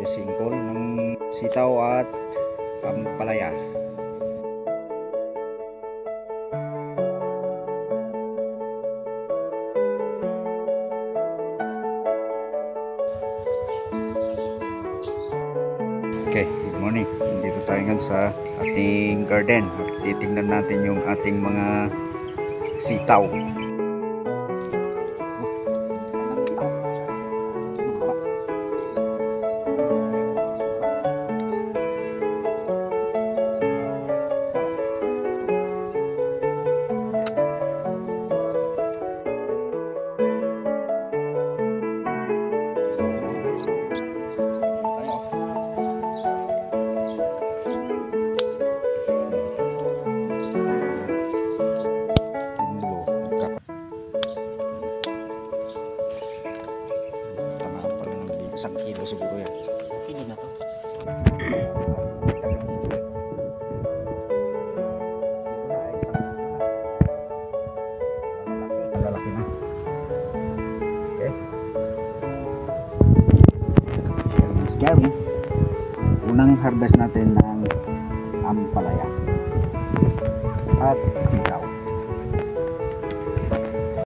singkol ng sitaw at ampalaya. Okay, good morning. Dito tayo ngayon sa ating garden. Titingnan natin yung ating mga sitaw. Isang kilo siguro yan. Isang kilo na to. Lalaki na. Okay. Sharing is caring. Unang harvest natin ng ampalaya at